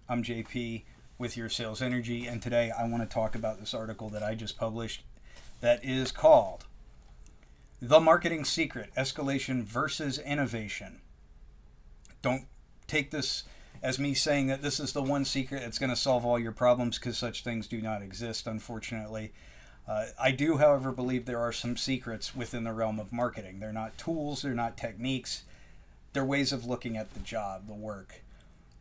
I'm JP with Your Sales Energy, and today I want to talk about this article that I just published that is called The Marketing Secret: Escalation versus Innovation. Don't take this as me saying that this is the one secret that's going to solve all your problems, because such things do not exist, unfortunately. I do, however, believe there are some secrets within the realm of marketing. They're not tools, they're not techniques, they're ways of looking at the job, the work.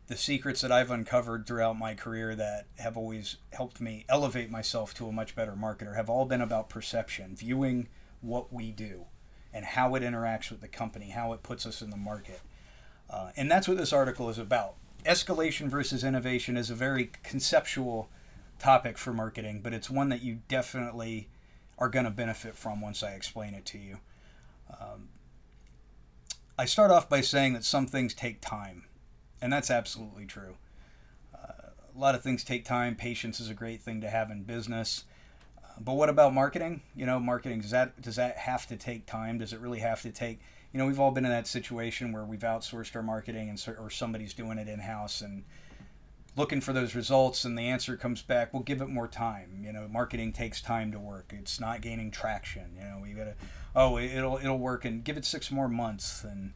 The secrets that I've uncovered throughout my career that have always helped me elevate myself to a much better marketer have all been about perception, viewing what we do and how it interacts with the company, how it puts us in the market. And that's what this article is about. Escalation versus innovation is a very conceptual topic for marketing, but it's one that you definitely are going to benefit from once I explain it to you. I start off by saying that some things take time, and that's absolutely true. A lot of things take time. Patience is a great thing to have in business. But what about marketing? Marketing, does that have to take time? Does it really have to take? We've all been in that situation where we've outsourced our marketing, or somebody's doing it in-house and looking for those results, and the answer comes back, well, give it more time. Marketing takes time to work. It's not gaining traction. You gotta, it'll work, and give it 6 more months. And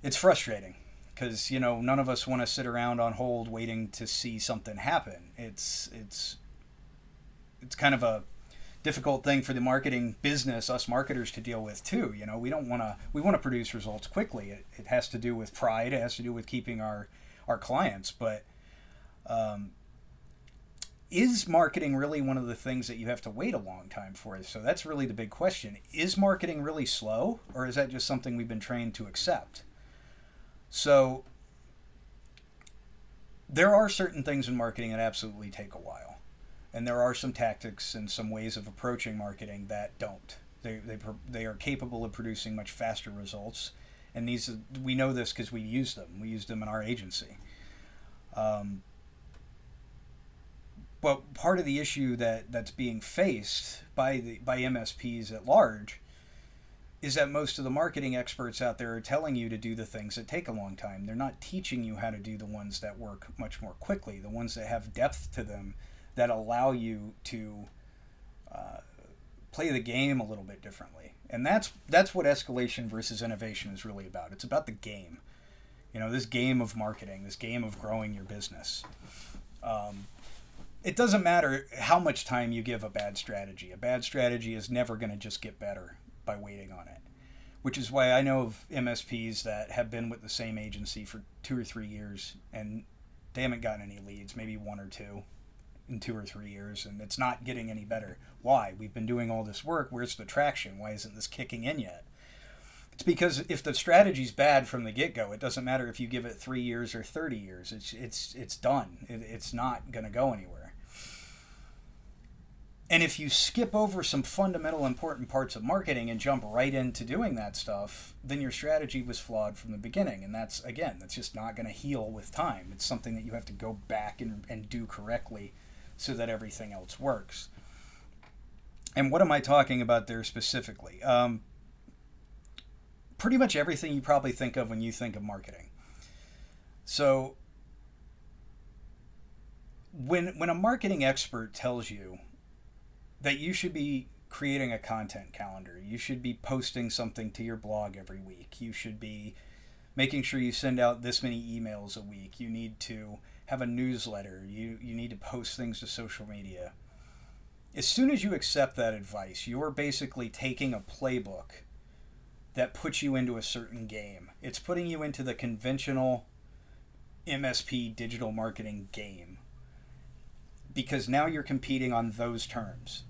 it's frustrating because, none of us want to sit around on hold waiting to see something happen. It's kind of a difficult thing for the marketing business, us marketers, to deal with too. We want to produce results quickly. It has to do with pride. It has to do with keeping our clients. But is marketing really one of the things that you have to wait a long time for? So that's really the big question. Is marketing really slow, or is that just something we've been trained to accept? So there are certain things in marketing that absolutely take a while. And there are some tactics and some ways of approaching marketing that don't. They are capable of producing much faster results. And we know this because we use them. We use them in our agency. But part of the issue that's being faced by MSPs at large is that most of the marketing experts out there are telling you to do the things that take a long time. They're not teaching you how to do the ones that work much more quickly, the ones that have depth to them, that allow you to play the game a little bit differently. And that's what escalation versus innovation is really about. It's about the game. This game of marketing, this game of growing your business. It doesn't matter how much time you give a bad strategy. A bad strategy is never going to just get better by waiting on it. Which is why I know of MSPs that have been with the same agency for 2 or 3 years, and they haven't gotten any leads, maybe 1 or 2 in 2 or 3 years, and it's not getting any better. Why? We've been doing all this work. Where's the traction? Why isn't this kicking in yet? It's because if the strategy's bad from the get-go, it doesn't matter if you give it 3 years or 30 years. It's done. It's not going to go anywhere. And if you skip over some fundamental important parts of marketing and jump right into doing that stuff, then your strategy was flawed from the beginning. And that's just not going to heal with time. It's something that you have to go back and do correctly so that everything else works. And what am I talking about there specifically? Pretty much everything you probably think of when you think of marketing. So when a marketing expert tells you that you should be creating a content calendar, you should be posting something to your blog every week, you should be making sure you send out this many emails a week, you need to have a newsletter, you need to post things to social media. As soon as you accept that advice, you're basically taking a playbook that puts you into a certain game. It's putting you into the conventional MSP digital marketing game, because now you're competing on those terms.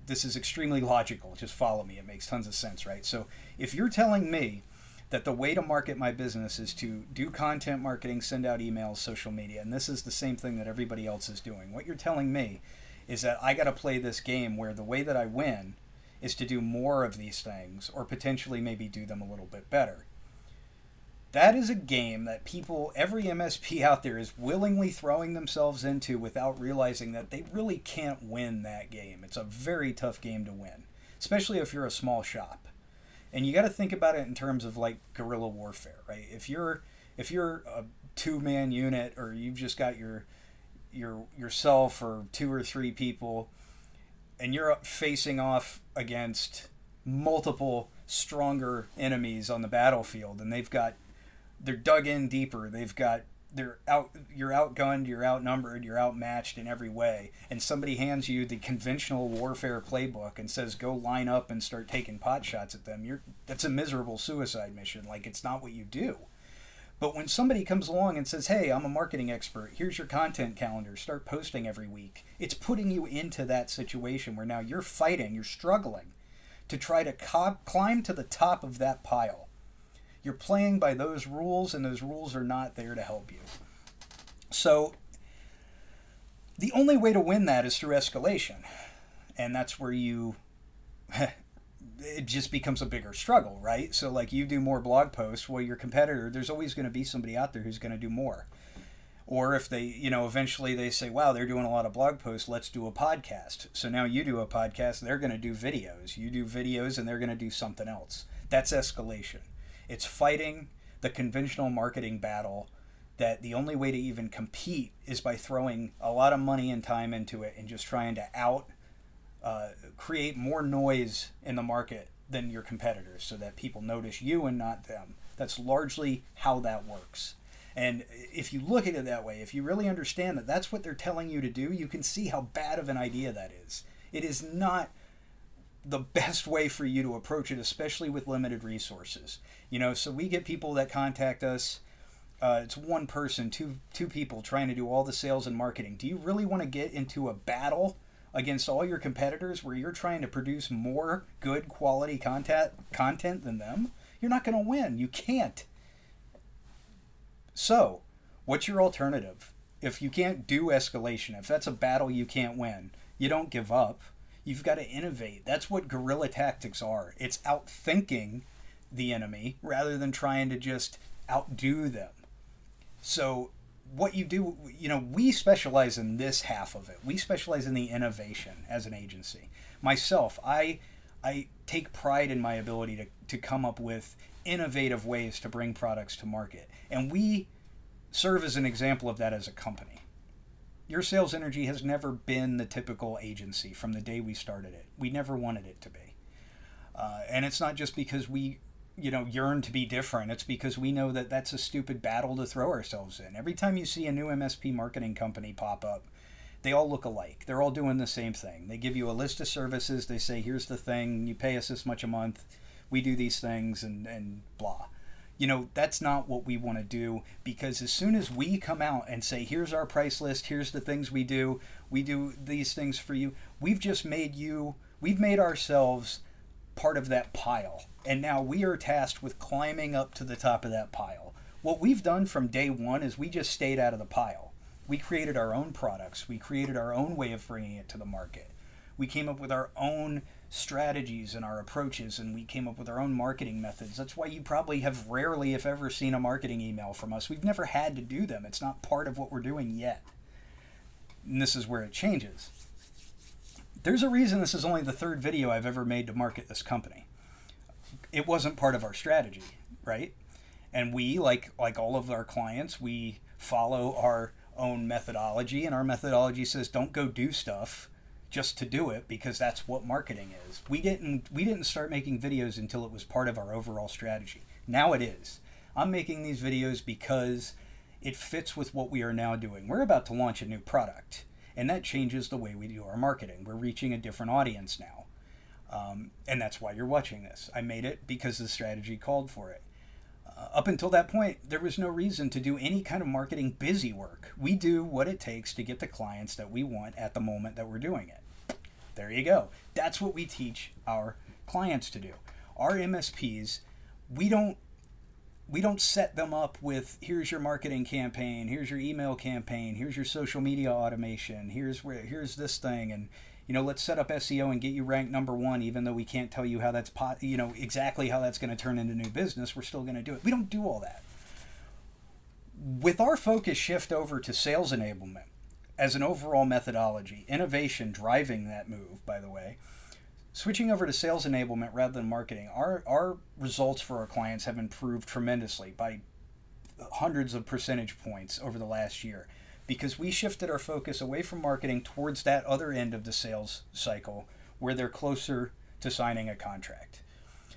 This is extremely logical. Just follow me. It makes tons of sense, right? So if you're telling me that the way to market my business is to do content marketing, send out emails, social media, and this is the same thing that everybody else is doing, what you're telling me is that I got to play this game where the way that I win is to do more of these things, or potentially maybe do them a little bit better. That is a game that every MSP out there is willingly throwing themselves into without realizing that they really can't win that game. It's a very tough game to win, especially if you're a small shop. And you got to think about it in terms of like guerrilla warfare, right? If you're a two-man unit, or you've just got yourself or two or three people, and you're facing off against multiple stronger enemies on the battlefield, and they're dug in deeper. You're outgunned, you're outnumbered, you're outmatched in every way, and somebody hands you the conventional warfare playbook and says go line up and start taking pot shots at them. That's a miserable suicide mission. Like, it's not what you do. But when somebody comes along and says, hey, I'm a marketing expert, here's your content calendar, start posting every week, it's putting you into that situation where now you're struggling to try to climb to the top of that pile. You're playing by those rules, and those rules are not there to help you. So the only way to win that is through escalation. And that's where it just becomes a bigger struggle, right? So like, you do more blog posts, well, your competitor, there's always going to be somebody out there who's going to do more. Or if they, eventually they say, wow, they're doing a lot of blog posts, let's do a podcast. So now you do a podcast, they're going to do videos. You do videos, and they're going to do something else. That's escalation. It's fighting the conventional marketing battle that the only way to even compete is by throwing a lot of money and time into it and just trying to create more noise in the market than your competitors so that people notice you and not them. That's largely how that works. And if you look at it that way, if you really understand that that's what they're telling you to do, you can see how bad of an idea that is. It is not the best way for you to approach it, especially with limited resources. So we get people that contact us. It's one person, two people trying to do all the sales and marketing. Do you really want to get into a battle against all your competitors where you're trying to produce more good quality content than them? You're not going to win. You can't. So, what's your alternative? If you can't do escalation, if that's a battle you can't win, you don't give up. You've got to innovate. That's what guerrilla tactics are. It's outthinking the enemy rather than trying to just outdo them. So what you do, we specialize in this half of it. We specialize in the innovation as an agency. Myself, I take pride in my ability to come up with innovative ways to bring products to market. And we serve as an example of that as a company. Your Sales Energy has never been the typical agency from the day we started it. We never wanted it to be. And it's not just because we yearn to be different. It's because we know that that's a stupid battle to throw ourselves in. Every time you see a new MSP marketing company pop up, they all look alike. They're all doing the same thing. They give you a list of services. They say, here's the thing. You pay us this much a month. We do these things and blah. That's not what we want to do, because as soon as we come out and say, here's our price list, here's the things we do these things for you, we've made ourselves part of that pile. And now we are tasked with climbing up to the top of that pile. What we've done from day one is we just stayed out of the pile. We created our own products. We created our own way of bringing it to the market. We came up with our own strategies and our approaches, and we came up with our own marketing methods. That's why you probably have rarely, if ever, seen a marketing email from us. We've never had to do them. It's not part of what we're doing yet. And this is where it changes. There's a reason this is only the third video I've ever made to market this company. It wasn't part of our strategy, right? And we, like all of our clients, we follow our own methodology, and our methodology says don't go do stuff just to do it, because that's what marketing is. We didn't start making videos until it was part of our overall strategy. Now it is. I'm making these videos because it fits with what we are now doing. We're about to launch a new product, and that changes the way we do our marketing. We're reaching a different audience now. And that's why you're watching this. I made it because the strategy called for it. Up until that point, there was no reason to do any kind of marketing busy work. We do what it takes to get the clients that we want at the moment that we're doing it. There you go. That's what we teach our clients to do. Our MSPs, we don't set them up with, here's your marketing campaign, here's your email campaign, here's your social media automation, here's this thing, and let's set up SEO and get you ranked number one, even though we can't tell you how that's exactly how that's going to turn into new business. We're still going to do it. We don't do all that. With our focus shift over to sales enablement as an overall methodology, innovation driving that move, by the way, switching over to sales enablement rather than marketing, our results for our clients have improved tremendously by hundreds of percentage points over the last year because we shifted our focus away from marketing towards that other end of the sales cycle where they're closer to signing a contract.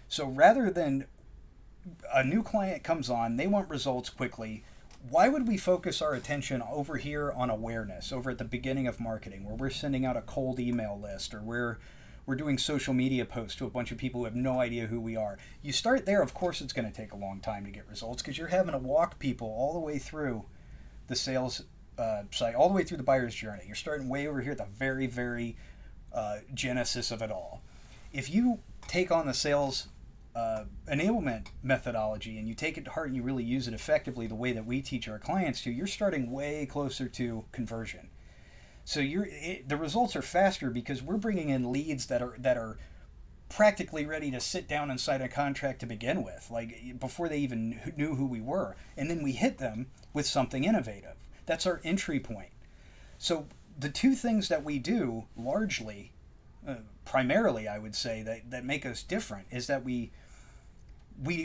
So rather than a new client comes on, they want results quickly, why would we focus our attention over here on awareness, over at the beginning of marketing, where we're sending out a cold email list, or where we're doing social media posts to a bunch of people who have no idea who we are? You start there, of course it's going to take a long time to get results because you're having to walk people all the way through the sales site, all the way through the buyer's journey. You're starting way over here at the very, very genesis of it all. If you take on the sales enablement methodology and you take it to heart and you really use it effectively the way that we teach our clients to, you're starting way closer to conversion. So the results are faster because we're bringing in leads that are practically ready to sit down and sign a contract to begin with, like before they even knew who we were, and then we hit them with something innovative. That's our entry point. So the two things that we do largely, primarily I would say, that make us different is that we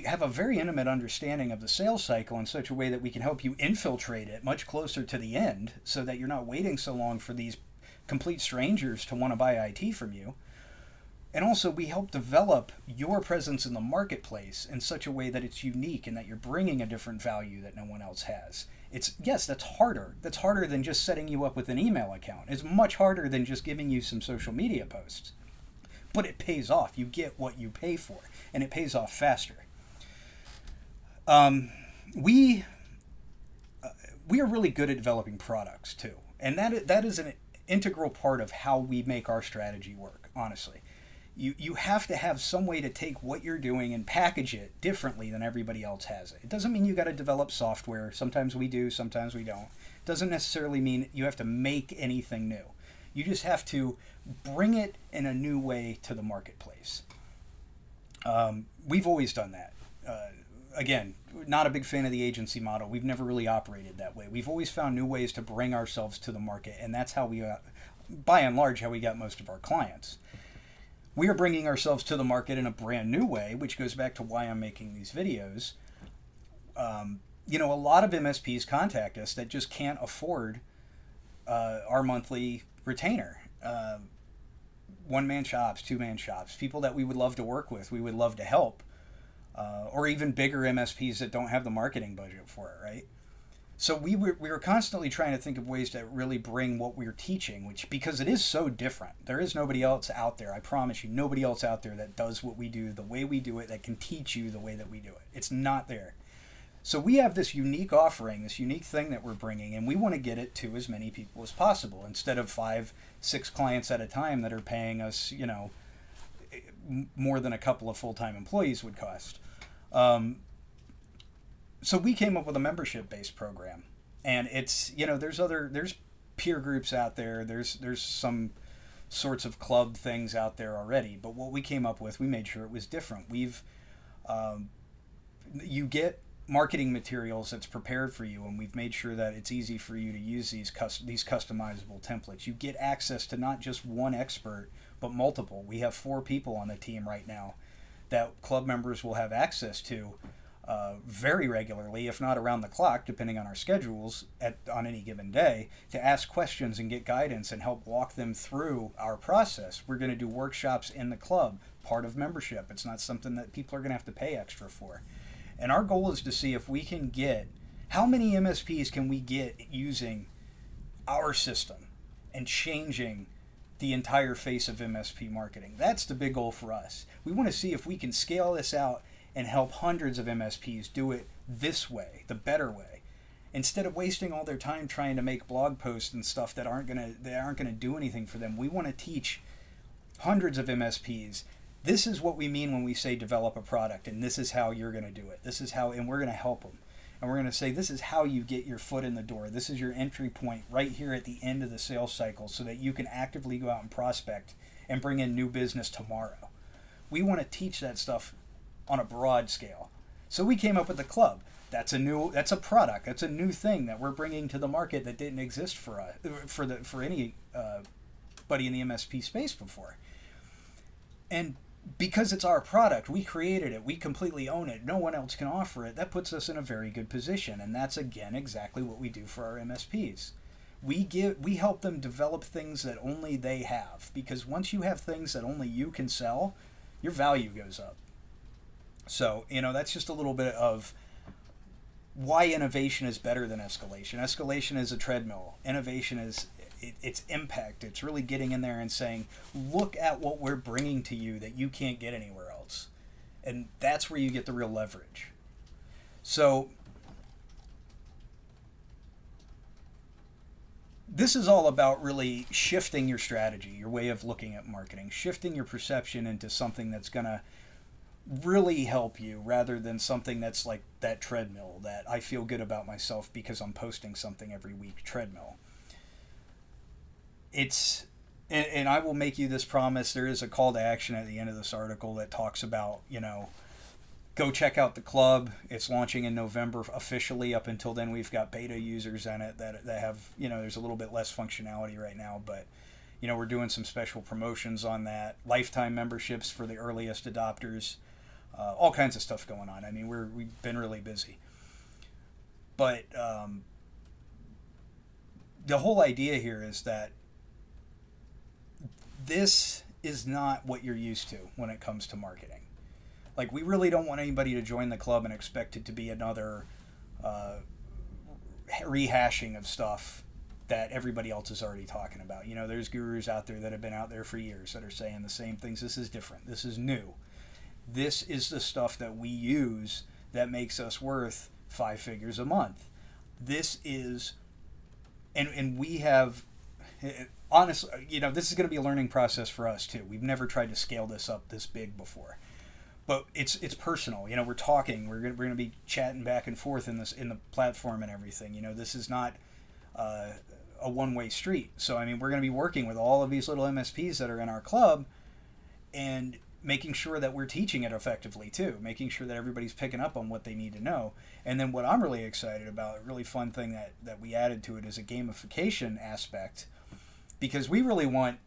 have a very intimate understanding of the sales cycle in such a way that we can help you infiltrate it much closer to the end so that you're not waiting so long for these complete strangers to want to buy IT from you. And also we help develop your presence in the marketplace in such a way that it's unique and that you're bringing a different value that no one else has. That's harder. That's harder than just setting you up with an email account. It's much harder than just giving you some social media posts. But it pays off. You get what you pay for, and it pays off faster. We are really good at developing products too, and that is an integral part of how we make our strategy work. Honestly, you have to have some way to take what you're doing and package it differently than everybody else has it. It doesn't mean you got to develop software. Sometimes we do, sometimes we don't. It doesn't necessarily mean you have to make anything new. You just have to bring it in a new way to the marketplace. We've always done that. Again, not a big fan of the agency model. We've never really operated that way. We've always found new ways to bring ourselves to the market, and that's how we, by and large, how we got most of our clients. We are bringing ourselves to the market in a brand new way, which goes back to why I'm making these videos. A lot of MSPs contact us that just can't afford our monthly retainer. One-man shops, two-man shops, people that we would love to work with, we would love to help, or even bigger MSPs that don't have the marketing budget for it, right? So we were constantly trying to think of ways to really bring what we're teaching, because it is so different. There is nobody else out there, I promise you, nobody else out there that does what we do the way we do it, that can teach you the way that we do it. It's not there. So we have this unique offering, this unique thing that we're bringing, and we want to get it to as many people as possible instead of 5-6 clients at a time that are paying us, more than a couple of full-time employees would cost. So we came up with a membership-based program, and it's, there's peer groups out there, there's some sorts of club things out there already, but what we came up with, we made sure it was different. You get marketing materials that's prepared for you, and we've made sure that it's easy for you to use these customizable templates. You get access to not just one expert, but multiple. We have 4 people on the team right now that club members will have access to very regularly, if not around the clock, depending on our schedules on any given day, to ask questions and get guidance and help walk them through our process. We're going to do workshops in the club, part of membership. It's not something that people are going to have to pay extra for. And our goal is to see if we can get, how many MSPs can we get using our system and changing the entire face of MSP marketing. That's the big goal for us. We want to see if we can scale this out and help hundreds of MSPs do it this way, the better way, instead of wasting all their time trying to make blog posts and stuff that aren't gonna do anything for them. We want to teach hundreds of MSPs, this is what we mean when we say develop a product, and this is how you're going to do it. This is how, and we're going to help them. And we're going to say, this is how you get your foot in the door. This is your entry point right here at the end of the sales cycle so that you can actively go out and prospect and bring in new business tomorrow. We want to teach that stuff on a broad scale. So we came up with the club. That's a product. That's a new thing that we're bringing to the market that didn't exist for anybody in the MSP space before. And because it's our product, we created it, we completely own it, no one else can offer it, that puts us in a very good position. And that's, again, exactly what we do for our MSPs. We help them develop things that only they have, because once you have things that only you can sell, your value goes up. So, that's just a little bit of why innovation is better than escalation. Escalation is a treadmill. Innovation is its impact. It's really getting in there and saying, look at what we're bringing to you that you can't get anywhere else. And that's where you get the real leverage. So this is all about really shifting your strategy, your way of looking at marketing, shifting your perception into something that's going to really help you, rather than something that's like that treadmill, that I feel good about myself because I'm posting something every week treadmill. And I will make you this promise. There is a call to action at the end of this article that talks about, go check out the club. It's launching in November officially. Up until then, we've got beta users in it that have, there's a little bit less functionality right now, but we're doing some special promotions on that, lifetime memberships for the earliest adopters, all kinds of stuff going on. I mean, we've been really busy, but the whole idea here is that this is not what you're used to when it comes to marketing. Like, we really don't want anybody to join the club and expect it to be another rehashing of stuff that everybody else is already talking about. There's gurus out there that have been out there for years that are saying the same things. This is different. This is new. This is the stuff that we use that makes us worth 5 figures a month. This is, and we have, honestly, this is going to be a learning process for us too. We've never tried to scale this up this big before, but it's personal. We're talking. We're going to be chatting back and forth in the platform and everything. This is not a one-way street. So I mean, we're going to be working with all of these little MSPs that are in our club, and making sure that we're teaching it effectively too, making sure that everybody's picking up on what they need to know. And then what I'm really excited about, a really fun thing that we added to it, is a gamification aspect, because we really want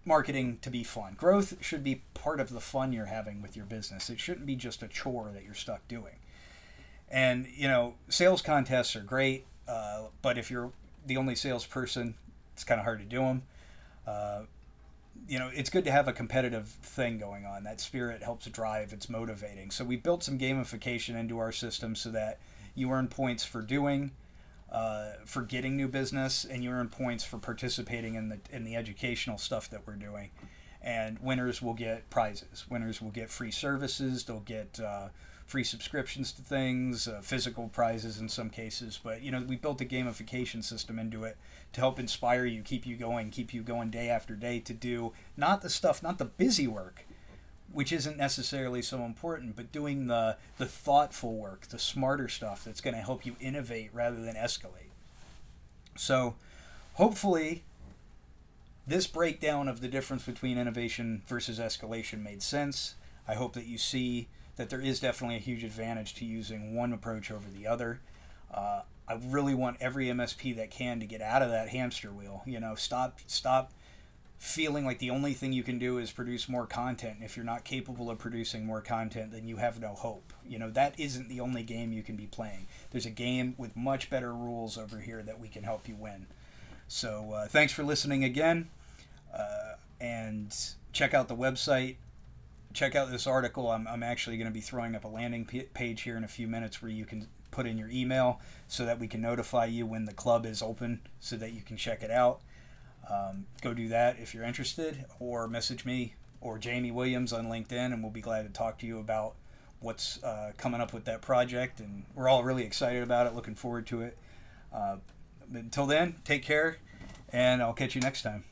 marketing to be fun. Growth should be part of the fun you're having with your business. It shouldn't be just a chore that you're stuck doing. And, sales contests are great, but if you're the only salesperson, it's kind of hard to do them. It's good to have a competitive thing going on. That spirit helps drive. It's motivating. So we built some gamification into our system so that you earn points for for getting new business, and you earn points for participating in the educational stuff that we're doing. And winners will get prizes. Winners will get free services. They'll get free subscriptions to things, physical prizes in some cases. But we built a gamification system into it to help inspire you, keep you going day after day, to do not the busy work, which isn't necessarily so important, but doing the thoughtful work, the smarter stuff that's going to help you innovate rather than escalate. So hopefully this breakdown of the difference between innovation versus escalation made sense. I hope that you see that there is definitely a huge advantage to using one approach over the other. I really want every MSP that can to get out of that hamster wheel. Stop feeling like the only thing you can do is produce more content. And if you're not capable of producing more content, then you have no hope. That isn't the only game you can be playing. There's a game with much better rules over here that we can help you win. So thanks for listening again, and check out the website. Check out this article. I'm actually going to be throwing up a landing page here in a few minutes where you can put in your email so that we can notify you when the club is open so that you can check it out. Go do that if you're interested, or message me or Jamie Williams on LinkedIn, and we'll be glad to talk to you about what's coming up with that project. And we're all really excited about it, looking forward to it. Until then, take care, and I'll catch you next time.